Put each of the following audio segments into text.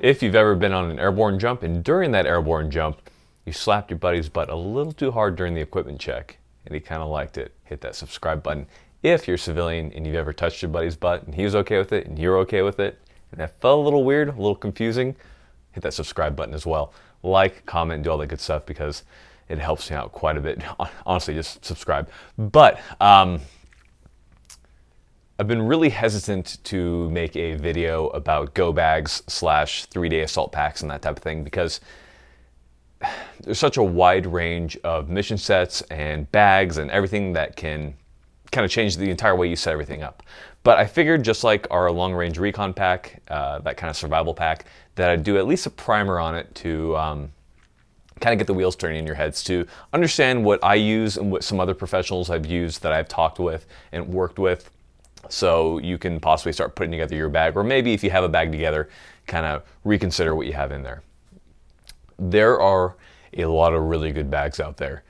If you've ever been on an airborne jump and during that airborne jump, you slapped your buddy's butt a little too hard during the equipment check and he kind of liked it, hit that subscribe button. If you're a civilian and you've ever touched your buddy's butt and he was okay with it and you're okay with it, and that felt a little weird, a little confusing, hit that subscribe button as well. Like, comment, and do all that good stuff because it helps me out quite a bit. Honestly, just subscribe. But I've been really hesitant to make a video about go bags / 3-day assault packs and that type of thing because there's such a wide range of mission sets and bags and everything that can kind of change the entire way you set everything up. But I figured, just like our long-range recon pack, that kind of survival pack, that I'd do at least a primer on it to kind of get the wheels turning in your heads, to understand what I use and what some other professionals I've used that I've talked with and worked with, so you can possibly start putting together your bag, or maybe if you have a bag together, kind of reconsider what you have in there. There are a lot of really good bags out there,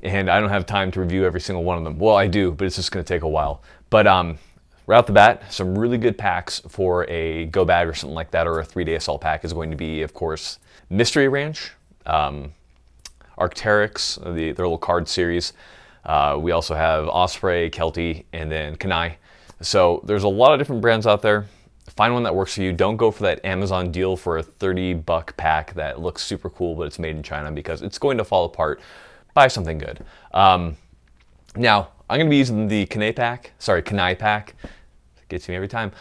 and I don't have time to review every single one of them. Well, I do, but it's just going to take a while. But right off the bat, some really good packs for a go bag or something like that, or a 3-day assault pack, is going to be, of course, Mystery Ranch, Arc'teryx, their little card series. We also have Osprey, Kelty, and then Gh3. So there's a lot of different brands out there. Find one that works for you. Don't go for that Amazon deal for a $30 pack that looks super cool, but it's made in China, because it's going to fall apart. Buy something good. Now, I'm going to be using the Gh3 pack. It gets me every time.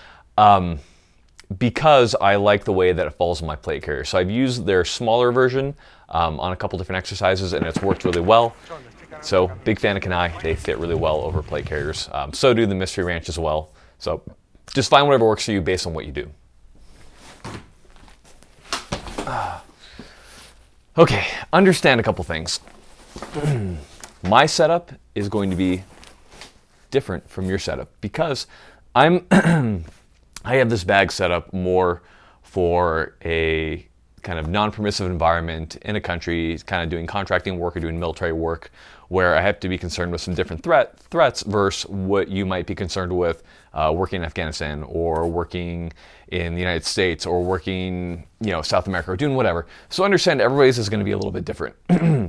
Because I like the way that it falls on my plate carrier. So I've used their smaller version on a couple different exercises, and it's worked really well. So big fan of Gh3. They fit really well over plate carriers. So do the Mystery Ranch as well. So just find whatever works for you based on what you do. Okay, understand a couple things. My setup is going to be different from your setup because I have this bag set up more for a kind of non-permissive environment in a country, kind of doing contracting work or doing military work, where I have to be concerned with some different threats versus what you might be concerned with working in Afghanistan, or working in the United States, or working, South America, or doing whatever. So understand everybody's is going to be a little bit different.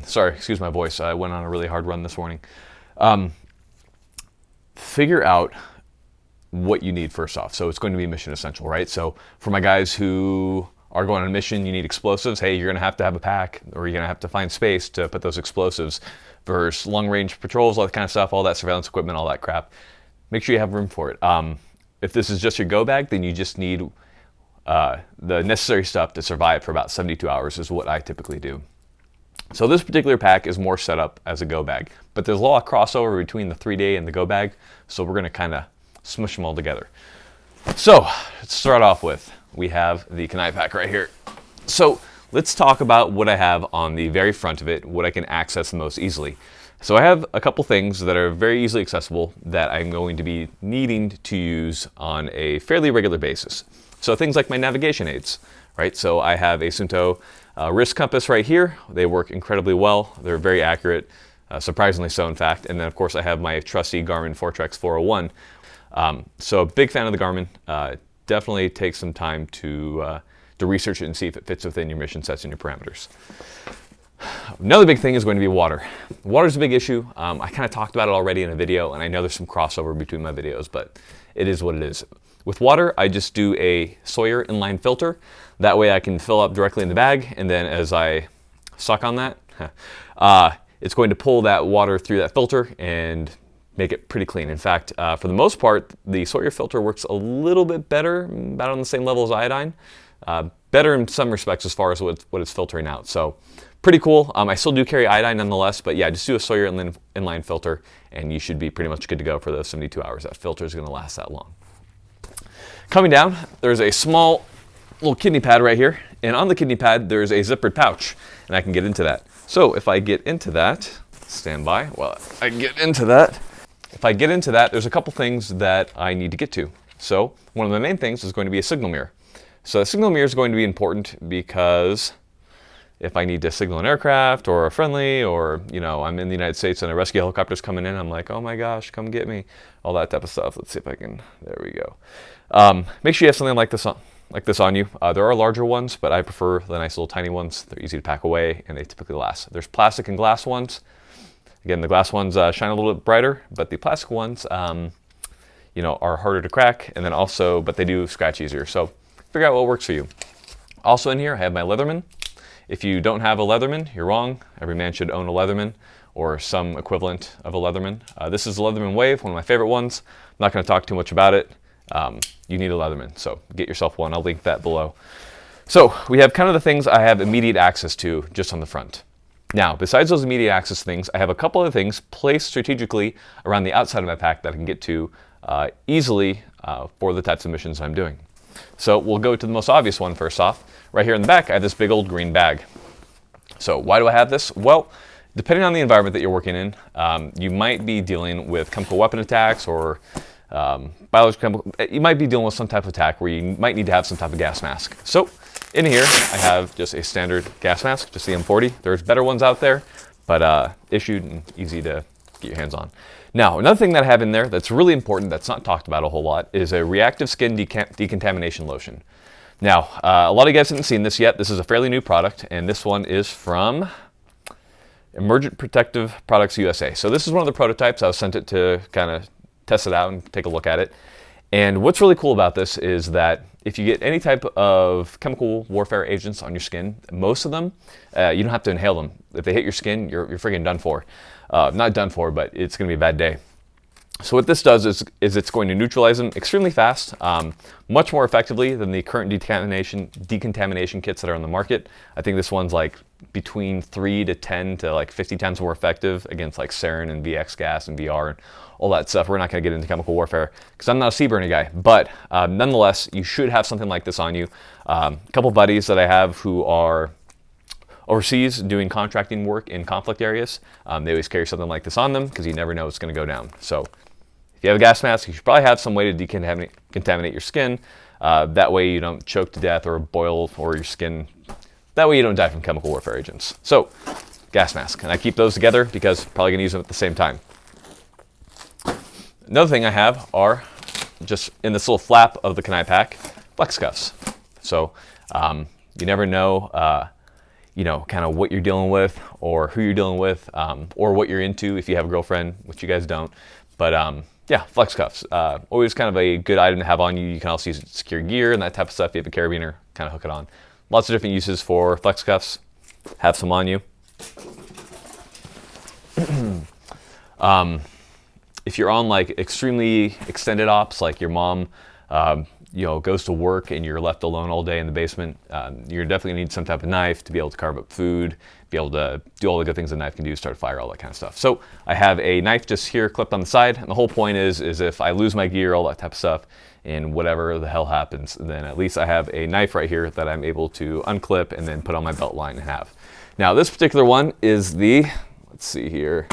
Sorry, excuse my voice. I went on a really hard run this morning. Figure out what you need first off. So it's going to be mission essential, right? So for my guys who are going on a mission, you need explosives. Hey, you're going to have a pack, or you're going to have to find space to put those explosives. Versus long-range patrols, all that kind of stuff, all that surveillance equipment, all that crap. Make sure you have room for it. If this is just your go bag, then you just need the necessary stuff to survive for about 72 hours is what I typically do. So this particular pack is more set up as a go bag, but there's a lot of crossover between the 3-day and the go bag, so we're going to kind of smush them all together. So let's start off with, we have the Gh3 pack right here. So let's talk about what I have on the very front of it, what I can access the most easily. So I have a couple things that are very easily accessible that I'm going to be needing to use on a fairly regular basis. So things like my navigation aids, right? So I have a Suunto wrist compass right here. They work incredibly well. They're very accurate, surprisingly so, in fact. And then, of course, I have my trusty Garmin Foretrex 401. So big fan of the Garmin. Definitely take some time to research it and see if it fits within your mission sets and your parameters. Another big thing is going to be water. Water is a big issue. I kind of talked about it already in a video, and I know there's some crossover between my videos, but it is what it is. With water, I just do a Sawyer inline filter. That way I can fill up directly in the bag, and then as I suck on that, it's going to pull that water through that filter and make it pretty clean. In fact, for the most part, the Sawyer filter works a little bit better, about on the same level as iodine. Better in some respects as far as what it's filtering out. So pretty cool. I still do carry iodine nonetheless, but yeah, just do a Sawyer inline filter and you should be pretty much good to go for those 72 hours. That filter is going to last that long. Coming down, there's a small little kidney pad right here, and on the kidney pad there's a zippered pouch, and I can get into that. So if I get into that, stand by while I get into that. If I get into that, there's a couple things that I need to get to. So one of the main things is going to be a signal mirror. So a signal mirror is going to be important because if I need to signal an aircraft or a friendly, or I'm in the United States and a rescue helicopter's coming in, I'm like, oh my gosh, come get me, all that type of stuff. Let's see if I can, there we go. Make sure you have something like this on. like this on you. There are larger ones, but I prefer the nice little tiny ones. They're easy to pack away, and they typically last. There's plastic and glass ones. Again, the glass ones shine a little bit brighter, but the plastic ones, you know, are harder to crack, and then also, but they do scratch easier. So figure out what works for you. Also in here, I have my Leatherman. If you don't have a Leatherman, you're wrong. Every man should own a Leatherman or some equivalent of a Leatherman. This is the Leatherman Wave, one of my favorite ones. I'm not going to talk too much about it. You need a Leatherman, so get yourself one. I'll link that below. So we have kind of the things I have immediate access to just on the front. Now, besides those immediate access things, I have a couple of things placed strategically around the outside of my pack that I can get to easily for the types of missions I'm doing. So we'll go to the most obvious one first off. Right here in the back, I have this big old green bag. So why do I have this? Well, depending on the environment that you're working in, you might be dealing with chemical weapon attacks or biological, you might be dealing with some type of attack where you might need to have some type of gas mask. So in here, I have just a standard gas mask, just the M40. There's better ones out there, but issued and easy to get your hands on. Now, another thing that I have in there that's really important, that's not talked about a whole lot, is a reactive skin decontamination lotion. Now, a lot of you guys haven't seen this yet. This is a fairly new product, and this one is from Emergent Protective Products USA. So this is one of the prototypes. I was sent it to kind of test it out and take a look at it. And what's really cool about this is that if you get any type of chemical warfare agents on your skin, most of them, you don't have to inhale them. If they hit your skin, you're freaking done for. Not done for, but it's going to be a bad day. So what this does is it's going to neutralize them extremely fast, much more effectively than the current decontamination kits that are on the market. I think this one's like between 3 to 10 to like 50 times more effective against like sarin and VX gas and VR and all that stuff. We're not going to get into chemical warfare because I'm not a CBRNE guy, but nonetheless, you should have something like this on you. A couple buddies that I have who are overseas doing contracting work in conflict areas, they always carry something like this on them because you never know what's going to go down. So if you have a gas mask, you should probably have some way to decontaminate your skin. That way you don't choke to death or boil or your skin. That way you don't die from chemical warfare agents. So gas mask, and I keep those together because I'm probably going to use them at the same time. Another thing I have are just in this little flap of the Kenai pack, flex cuffs. So you never know, you know, kind of what you're dealing with or who you're dealing with or what you're into if you have a girlfriend, which you guys don't. But yeah, flex cuffs. Always kind of a good item to have on you. You can also use it to secure gear and that type of stuff. If you have a carabiner, kind of hook it on. Lots of different uses for flex cuffs. Have some on you. If you're on like extremely extended ops, like your mom, you know, goes to work and you're left alone all day in the basement, you're definitely gonna need some type of knife to be able to carve up food, be able to do all the good things a knife can do, start a fire, all that kind of stuff. So I have a knife just here clipped on the side, and the whole point is if I lose my gear, all that type of stuff, and whatever the hell happens, then at least I have a knife right here that I'm able to unclip and then put on my belt line and have. Now this particular one is the, let's see here,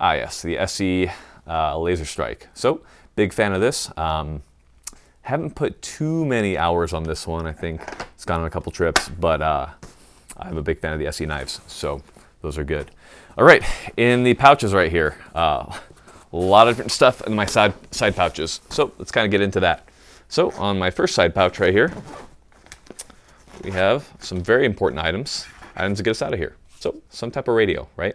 yes, the SE Laser Strike. So big fan of this. Haven't put too many hours on this one. I think it's gone on a couple trips, but I'm a big fan of the SE knives, so those are good. All right, in the pouches right here, a lot of different stuff in my side pouches. So let's kind of get into that. So on my first side pouch right here, we have some very important items to get us out of here. So some type of radio, right?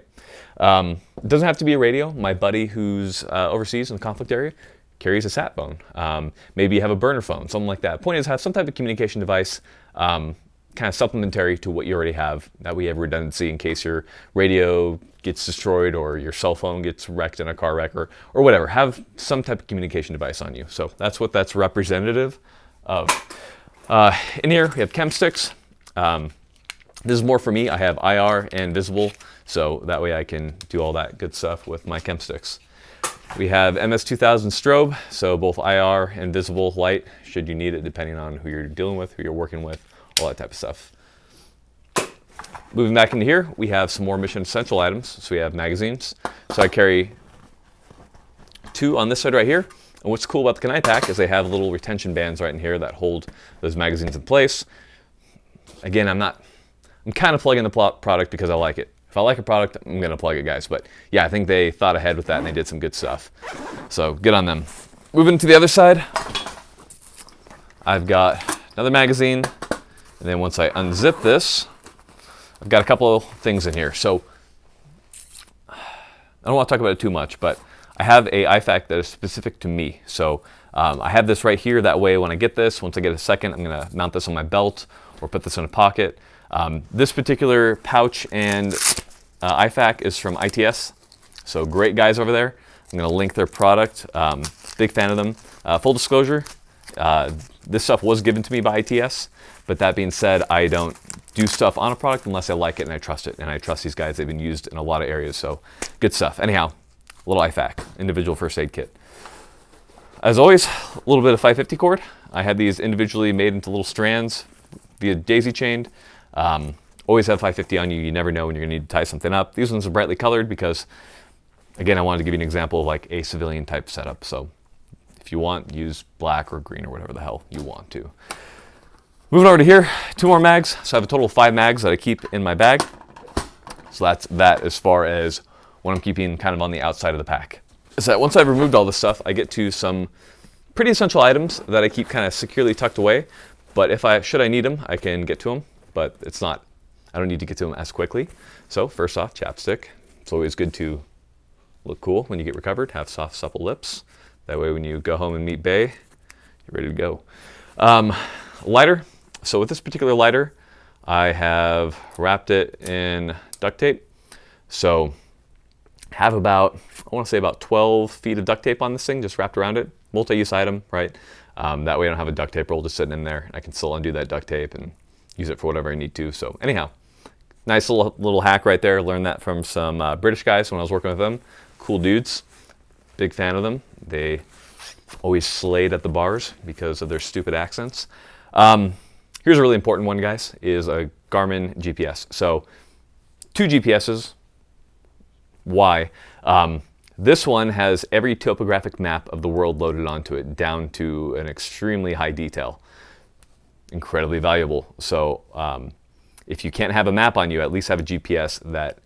It doesn't have to be a radio. My buddy who's overseas in the conflict area carries a sat phone. Maybe you have a burner phone, something like that. Point is, have some type of communication device, kind of supplementary to what you already have. That way you have redundancy in case your radio gets destroyed or your cell phone gets wrecked in a car wreck or whatever. Have some type of communication device on you. So that's what that's representative of. In here, we have chem sticks. This is more for me. I have IR and visible, so that way I can do all that good stuff with my chem sticks. We have MS2000 strobe, so both IR and visible light should you need it, depending on who you're dealing with, who you're working with, all that type of stuff. Moving back into here, we have some more mission essential items. So we have magazines. So I carry 2 on this side right here. And what's cool about the Kenai pack is they have little retention bands right in here that hold those magazines in place. Again, I'm kind of plugging the product because I like it. If I like a product, I'm gonna plug it, guys. But yeah, I think they thought ahead with that and they did some good stuff. So good on them. Moving to the other side, I've got another magazine, and then once I unzip this, I've got a couple of things in here. So I don't want to talk about it too much, but I have a IFAK that is specific to me. So I have this right here. That way when I get this, once I get a second, I'm going to mount this on my belt or put this in a pocket. This particular pouch and IFAK is from ITS. So great guys over there. I'm going to link their product. Big fan of them. Full disclosure, this stuff was given to me by ITS, but that being said, I don't do stuff on a product unless I like it and I trust it. And I trust these guys. They've been used in a lot of areas, so good stuff. Anyhow, a little IFAK, individual first aid kit. As always, a little bit of 550 cord. I had these individually made into little strands via daisy chained. Always have 550 on you. You never know when you're going to need to tie something up. These ones are brightly colored because, again, I wanted to give you an example of like a civilian type setup. So if you want, use black or green or whatever the hell you want to. Moving over to here, 2 more mags. So I have a total of 5 mags that I keep in my bag. So that's that as far as what I'm keeping kind of on the outside of the pack. So that once I've removed all this stuff, I get to some pretty essential items that I keep kind of securely tucked away. But should I need them, I can get to them. But I don't need to get to them as quickly. So first off, chapstick. It's always good to look cool when you get recovered, have soft, supple lips. That way when you go home and meet Bae, you're ready to go. Lighter. So with this particular lighter, I have wrapped it in duct tape. So have about, I want to say about 12 feet of duct tape on this thing, just wrapped around it. Multi-use item, right? That way I don't have a duct tape roll just sitting in there. I can still undo that duct tape and use it for whatever I need to. So anyhow, nice little hack right there. Learned that from some British guys when I was working with them. Cool dudes. Big fan of them. They always slayed at the bars because of their stupid accents. Here's a really important one, guys, is a Garmin GPS. So 2 GPSs. Why? This one has every topographic map of the world loaded onto it, down to an extremely high detail. Incredibly valuable. So if you can't have a map on you, at least have a GPS that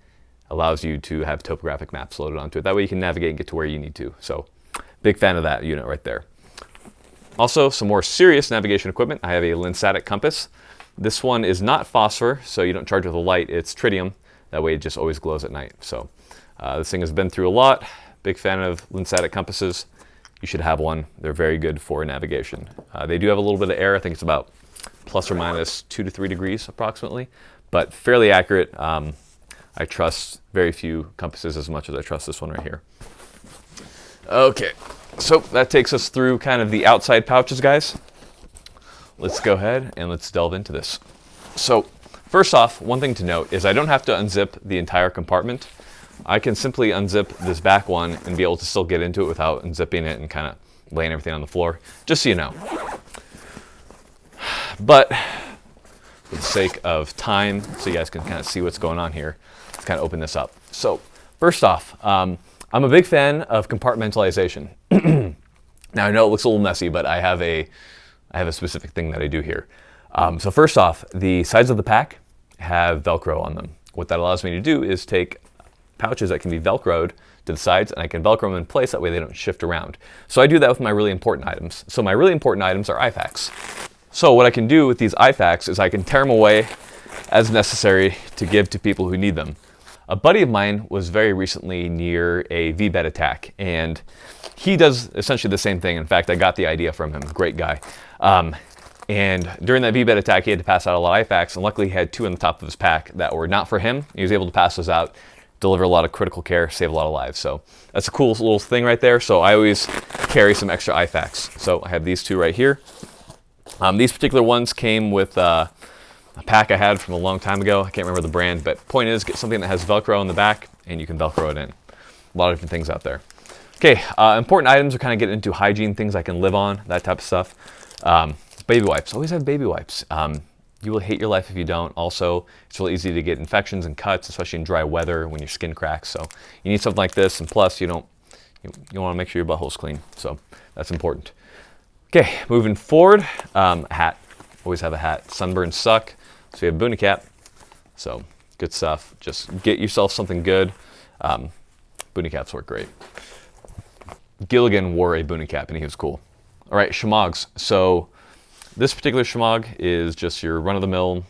allows you to have topographic maps loaded onto it. That way you can navigate and get to where you need to. So big fan of that unit right there. Also, some more serious navigation equipment. I have a Lensatic compass. This one is not phosphor, so you don't charge with a light. It's tritium. That way it just always glows at night. So this thing has been through a lot. Big fan of Lensatic compasses. You should have one. They're very good for navigation. They do have a little bit of error. I think it's about plus or minus 2 to 3 degrees approximately, but fairly accurate. I trust very few compasses as much as I trust this one right here. Okay, so that takes us through kind of the outside pouches, guys. Let's go ahead and let's delve into this. So first off, one thing to note is I don't have to unzip the entire compartment. I can simply unzip this back one and be able to still get into it without unzipping it and kind of laying everything on the floor, just so you know. But for the sake of time, so you guys can kind of see what's going on here, let's kind of open this up. So first off, I'm a big fan of compartmentalization. Now I know it looks a little messy, but I have a specific thing that I do here. So first off, the sides of the pack have Velcro on them. What that allows me to do is take pouches that can be Velcroed to the sides, and I can Velcro them in place. That way they don't shift around. So I do that with my really important items. So my really important items are IFAKs. So what I can do with these IFAKs is I can tear them away as necessary to give to people who need them. A buddy of mine was very recently near a VBED attack, and he does essentially the same thing. In fact, I got the idea from him. Great guy. And during that VBED attack, he had to pass out a lot of IFAKs, and luckily he had 2 on the top of his pack that were not for him. He was able to pass those out, deliver a lot of critical care, save a lot of lives. So that's a cool little thing right there. So I always carry some extra IFAKs. So I have these 2 right here. These particular ones came with a pack I had from a long time ago. I can't remember the brand, but point is, get something that has Velcro on the back and you can Velcro it in. A lot of different things out there. Okay, important items are kind of getting into hygiene, things I can live on, that type of stuff. Baby wipes, always have baby wipes. You will hate your life if you don't. Also, it's really easy to get infections and cuts, especially in dry weather when your skin cracks. So you need something like this, and plus you want to make sure your butthole's clean. So that's important. Okay, moving forward, hat. Always have a hat. Sunburns suck, so we have boonie cap. So good stuff. Just get yourself something good. Boonie caps work great. Gilligan wore a boonie cap and he was cool. All right, shamogs. So This particular shemagh is just your run-of-the-mill,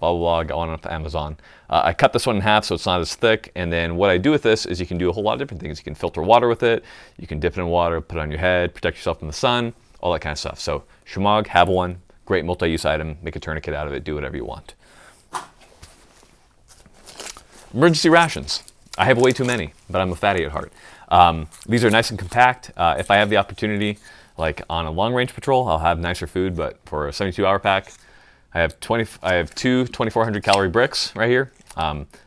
blah, blah, blah, go on off Amazon. I cut this one in half so it's not as thick, and then what I do with this is you can do a whole lot of different things. You can filter water with it, you can dip it in water, put it on your head, protect yourself from the sun, all that kind of stuff. So shemagh, have one, great multi-use item, make a tourniquet out of it, do whatever you want. Emergency rations. I have way too many, but I'm a fatty at heart. These are nice and compact. If I have the opportunity, like on a long range patrol, I'll have nicer food, but for a 72-hour pack, I have two 2,400 calorie bricks right here.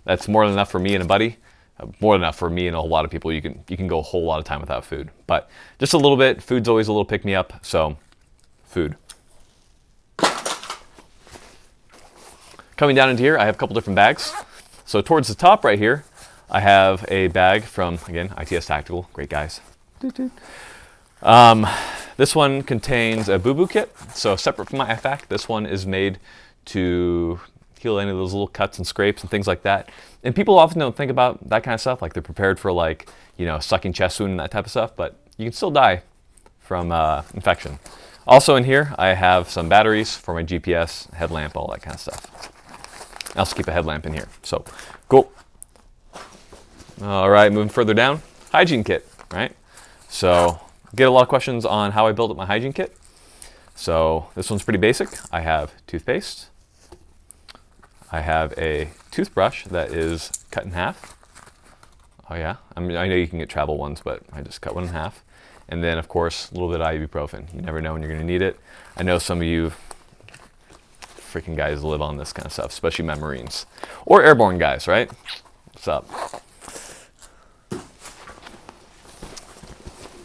That's more than enough for me and a buddy. More than enough for me and a whole lot of people. You can go a whole lot of time without food, but just a little bit. Food's always a little pick me up, so food. Coming down into here, I have a couple different bags. So towards the top right here, I have a bag from, again, ITS Tactical, great guys. This one contains a boo-boo kit. So separate from my IFAK, this one is made to heal any of those little cuts and scrapes and things like that. And people often don't think about that kind of stuff, like they're prepared for like, you know, sucking chest wound and that type of stuff, but you can still die from infection. Also in here, I have some batteries for my GPS, headlamp, all that kind of stuff. I also keep a headlamp in here, so cool. All right, moving further down, hygiene kit, right? So get a lot of questions on how I build up my hygiene kit. So this one's pretty basic. I have toothpaste. I have a toothbrush that is cut in half. Oh yeah, I mean, I know you can get travel ones, but I just cut one in half. And then of course, a little bit of ibuprofen. You never know when you're gonna need it. I know some of you freaking guys live on this kind of stuff, especially my Marines. Or airborne guys, right? What's up?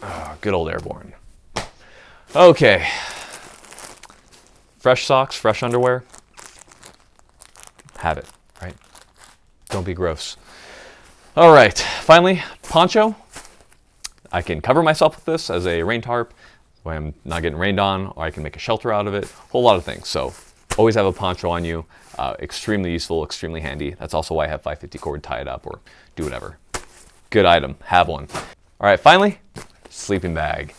Oh, good old airborne. Okay. Fresh socks, fresh underwear. Have it, right? Don't be gross. All right, finally, poncho. I can cover myself with this as a rain tarp when I'm not getting rained on, or I can make a shelter out of it, a whole lot of things. So always have a poncho on you. Extremely useful, extremely handy. That's also why I have 550 cord, tie it up or do whatever. Good item, have one. All right, finally, sleeping bag.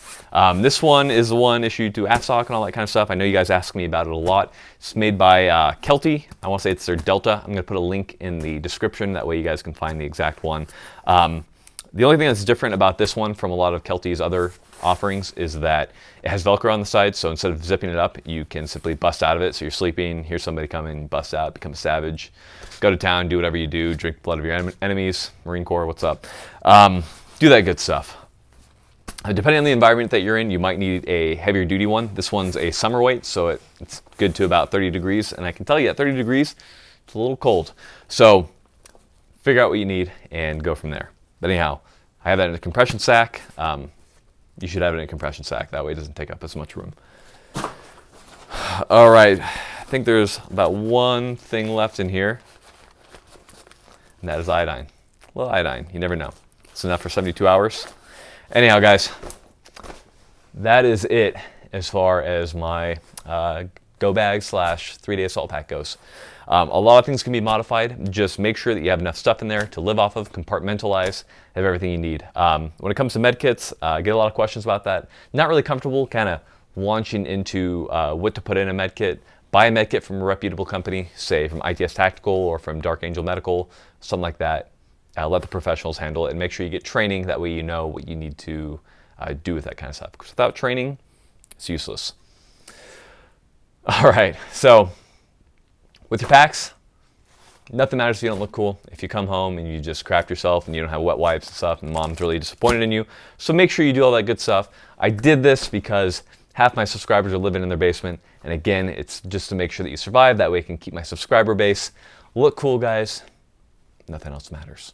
This one is the one issued to AFSOC and all that kind of stuff. I know you guys ask me about it a lot. It's made by Kelty. I want to say it's their Delta. I'm going to put a link in the description. That way you guys can find the exact one. The only thing that's different about this one from a lot of Kelty's other offerings is that it has Velcro on the side. So instead of zipping it up, you can simply bust out of it. So you're sleeping, hear somebody come in, bust out, become a savage, go to town, do whatever you do, drink the blood of your enemies, Marine Corps, what's up? Do that good stuff. Depending on the environment that you're in, you might need a heavier duty one. This one's a summer weight, so it's good to about 30 degrees. And I can tell you at 30 degrees, it's a little cold. So figure out what you need and go from there. But anyhow, I have that in a compression sack. You should have it in a compression sack. That way it doesn't take up as much room. All right, I think there's about one thing left in here. And that is iodine. A little iodine, you never know. It's enough for 72 hours. Anyhow, guys, that is it as far as my go bag / 3-day assault pack goes. A lot of things can be modified. Just make sure that you have enough stuff in there to live off of, compartmentalize, have everything you need. When it comes to med kits, I get a lot of questions about that. Not really comfortable kind of launching into what to put in a med kit. Buy a med kit from a reputable company, say from ITS Tactical or from Dark Angel Medical, something like that. Let the professionals handle it and make sure you get training. That way you know what you need to do with that kind of stuff. Because without training, it's useless. All right, so with your packs, nothing matters if you don't look cool. If you come home and you just craft yourself and you don't have wet wipes and stuff and mom's really disappointed in you. So make sure you do all that good stuff. I did this because half my subscribers are living in their basement. And again, it's just to make sure that you survive. That way I can keep my subscriber base. Look cool, guys. Nothing else matters.